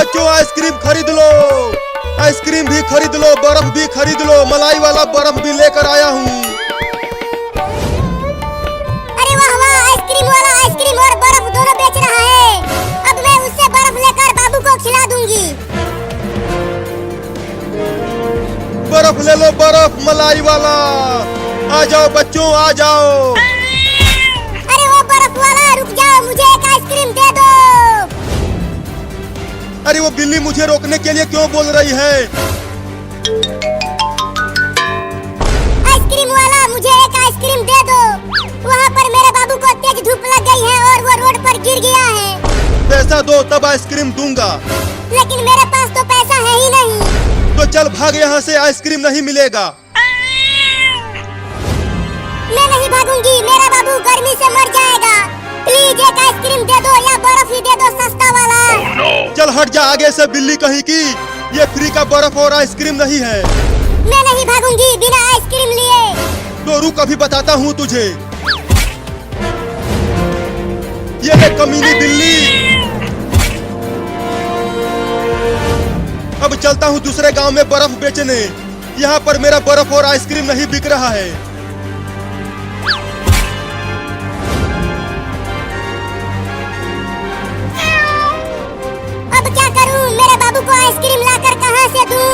बच्चों आइसक्रीम खरीद लो, आइसक्रीम भी खरीद लो, बर्फ भी खरीद लो, मलाई वाला बर्फ भी लेकर आया हूँ। अरे वाह वाह, आइसक्रीम वाला आइसक्रीम और बर्फ दोनों बेच रहा है। अब मैं उससे बर्फ लेकर बाबू को खिला दूंगी। बर्फ ले लो, बर्फ मलाई वाला। आ जाओ बच्चों, आ जाओ। अरे वो बर्फ वाला, रुक जाओ, मुझे एक आइसक्रीम दे दो। अरे वो बिल्ली मुझे रोकने के लिए क्यों बोल रही है? आइसक्रीम वाला, मुझे एक आइसक्रीम दे दो। वहाँ पर मेरे बाबू को तेज धूप लग गई है और वो रोड पर गिर गया है। पैसा दो तब आइसक्रीम दूंगा। लेकिन मेरे पास तो पैसा है ही नहीं। तो चल भाग यहाँ से, आइसक्रीम नहीं मिलेगा। मैं नहीं भागूंगी, मेरा बाबू गर्मी से मर जाएगा। प्लीज एक आइसक्रीम दे दो या बर्फ ही दे दो, सस्ता वाला। चल हट जा आगे से बिल्ली कहीं की। ये फ्री का बर्फ और आइसक्रीम नहीं है। मैं नहीं भागूंगी बिना आइसक्रीम लिए। तो रुक, अभी बताता हूँ तुझे। ये ले कमीनी बिल्ली। अब चलता हूँ दूसरे गांव में बर्फ बेचने। यहाँ पर मेरा बर्फ और आइसक्रीम नहीं बिक रहा है। अब क्या करूं? मेरे बाबू को आइसक्रीम लाकर कहां से दूं?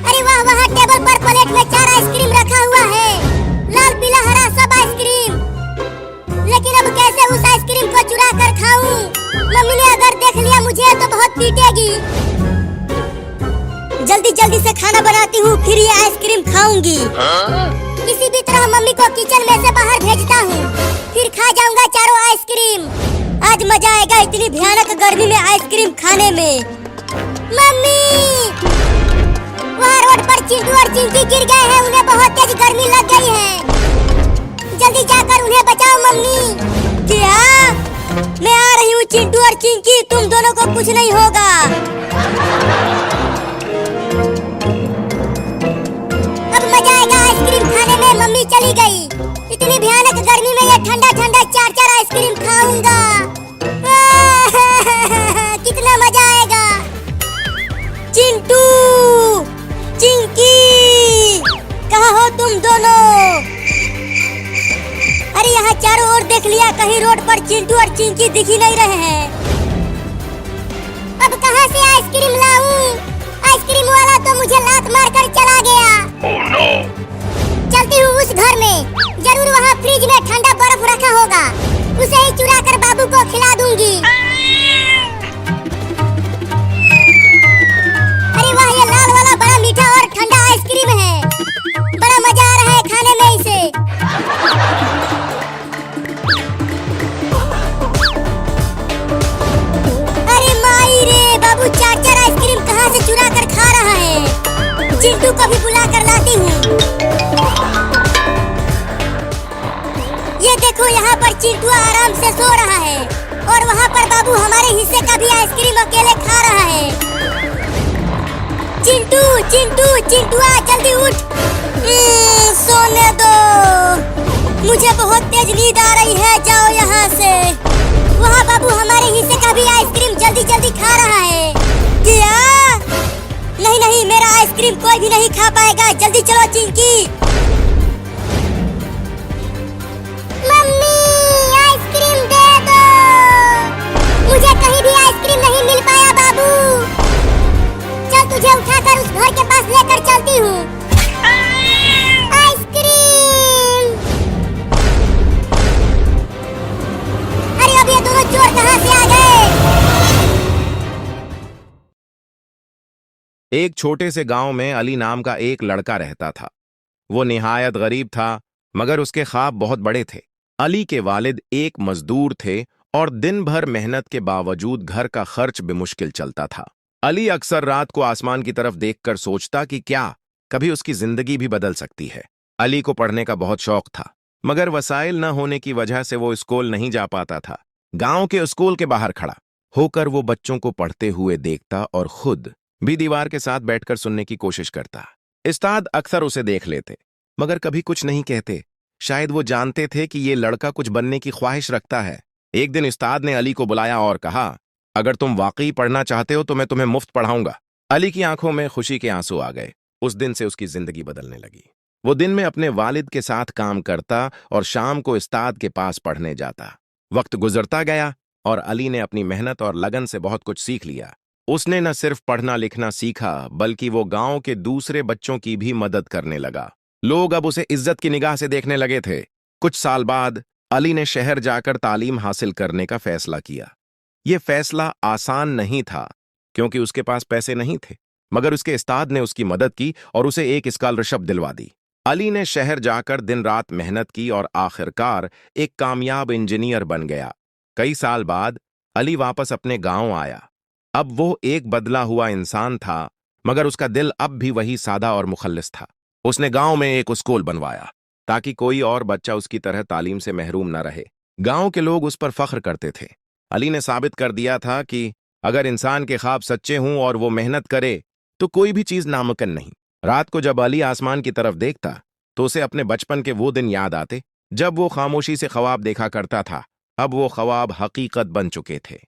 अरे वाह, वहाँ टेबल पर प्लेट में 4 आइसक्रीम रखा हुआ है, लाल पीला हरा सब आइसक्रीम। लेकिन अब कैसे उस आइसक्रीम को चुरा कर खाऊं? मम्मी ने अगर देख लिया मुझे तो बहुत पीटेगी। जल्दी जल्दी से खाना बनाती हूँ, फिर ये आइसक्रीम खाऊंगी। किसी भी तरह मम्मी को किचन में से बाहर भेजता हूँ, फिर खा जाऊंगा चारों आइसक्रीम। आज मजा आएगा इतनी भयानक गर्मी में आइसक्रीम खाने में। मम्मी, वहाँ रोड पर चिंटू और चिंकी गिर गए हैं, उन्हें बहुत तेज गर्मी लग गई है। जल्दी जाकर उन्हें बचाओ मम्मी। क्या? मैं आ रही हूँ चिंटू और चिंकी, तुम दोनों को कुछ नहीं होगा। अब मजा आएगा आइसक्रीम खाने में। मम्मी चली गई। इतनी भयानक गर्मी में ये ठंडा ठंडा 4-4 आइसक्रीम खाऊंगा। कितना मजा आएगा। चिंटू, चिंकी, कहाँ हो तुम दोनों? अरे यहाँ चारों ओर देख लिया, कहीं रोड पर चिंटू और चिंकी दिख ही नहीं रहे हैं। अब कहाँ से आइसक्रीम लाऊं? आइसक्रीम वाला तो मुझे लात मारकर चला गया। Oh no! चलती हूँ उस घर में, जरूर वहाँ फ्रिज में ठंडा बर्फ रखा होगा, उसे ही चुरा कर बाबू को खिला दूंगी। अरे वाह, ये लाल वाला बड़ा मीठा और ठंडा आइसक्रीम है। बड़ा मजा आ रहा है खाने में इसे। अरे माई रे, बाबू 4-4 आइसक्रीम कहाँ से चुरा कर खा रहा है। चिंटू को भी बुला कर लाती हूँ। ये देखो, यहाँ पर चिंटू आराम से सो रहा है और वहाँ पर बाबू हमारे हिस्से का भी आइसक्रीम अकेले खा रहा है। चिंटू, चिंटू, चिंटुआ, जल्दी उठ। सोने दो, मुझे बहुत तेज नींद आ रही है, जाओ यहाँ से। वहाँ बाबू हमारे हिस्से का भी आइसक्रीम जल्दी जल्दी खा रहा है। क्या? नहीं नहीं, मेरा आइसक्रीम कोई भी नहीं खा पाएगा। जल्दी चलो चिंकी। मम्मी, आइसक्रीम दे दो। मुझे कहीं भी आइसक्रीम नहीं मिल पाया बाबू। चल तुझे उठाकर उस घर के पास लेकर चलती हूँ। आइसक्रीम। अरे अब ये दोनों चोर कहाँ से आ गए? एक छोटे से गांव में अली नाम का एक लड़का रहता था। वो निहायत गरीब था, मगर उसके ख्वाब बहुत बड़े थे। अली के वालिद एक मजदूर थे और दिन भर मेहनत के बावजूद घर का खर्च बेमुश्किल चलता था। अली अक्सर रात को आसमान की तरफ देखकर सोचता कि क्या कभी उसकी जिंदगी भी बदल सकती है। अली को पढ़ने का बहुत शौक था, मगर वसाइल न होने की वजह से वो स्कूल नहीं जा पाता था। गांव के स्कूल के बाहर खड़ा होकर वो बच्चों को पढ़ते हुए देखता और खुद भी दीवार के साथ बैठकर सुनने की कोशिश करता। उस्ताद अक्सर उसे देख लेते, मगर कभी कुछ नहीं कहते। शायद वो जानते थे कि ये लड़का कुछ बनने की ख्वाहिश रखता है। एक दिन उस्ताद ने अली को बुलाया और कहा, अगर तुम वाकई पढ़ना चाहते हो तो मैं तुम्हें मुफ्त पढ़ाऊंगा। अली की आंखों में खुशी के आंसू आ गए। उस दिन से उसकी जिंदगी बदलने लगी। वो दिन में अपने वालिद के साथ काम करता और शाम को उस्ताद के पास पढ़ने जाता। वक्त गुजरता गया और अली ने अपनी मेहनत और लगन से बहुत कुछ सीख लिया। उसने न सिर्फ पढ़ना लिखना सीखा, बल्कि वो गांव के दूसरे बच्चों की भी मदद करने लगा। लोग अब उसे इज्जत की निगाह से देखने लगे थे। कुछ साल बाद अली ने शहर जाकर तालीम हासिल करने का फैसला किया। यह फैसला आसान नहीं था, क्योंकि उसके पास पैसे नहीं थे, मगर उसके उस्ताद ने उसकी मदद की और उसे एक स्कॉलरशिप दिलवा दी। अली ने शहर जाकर दिन रात मेहनत की और आखिरकार एक कामयाब इंजीनियर बन गया। कई साल बाद अली वापस अपने गांव आया। अब वो एक बदला हुआ इंसान था, मगर उसका दिल अब भी वही सादा और मुखल्लिस था। उसने गांव में एक स्कूल बनवाया ताकि कोई और बच्चा उसकी तरह तालीम से महरूम न रहे। गांव के लोग उस पर फख्र करते थे। अली ने साबित कर दिया था कि अगर इंसान के ख्वाब सच्चे हों और वो मेहनत करे तो कोई भी चीज नामुमकिन नहीं। रात को जब अली आसमान की तरफ देखता तो उसे अपने बचपन के वो दिन याद आते जब वो खामोशी से ख्वाब देखा करता था। अब वो ख्वाब हकीकत बन चुके थे।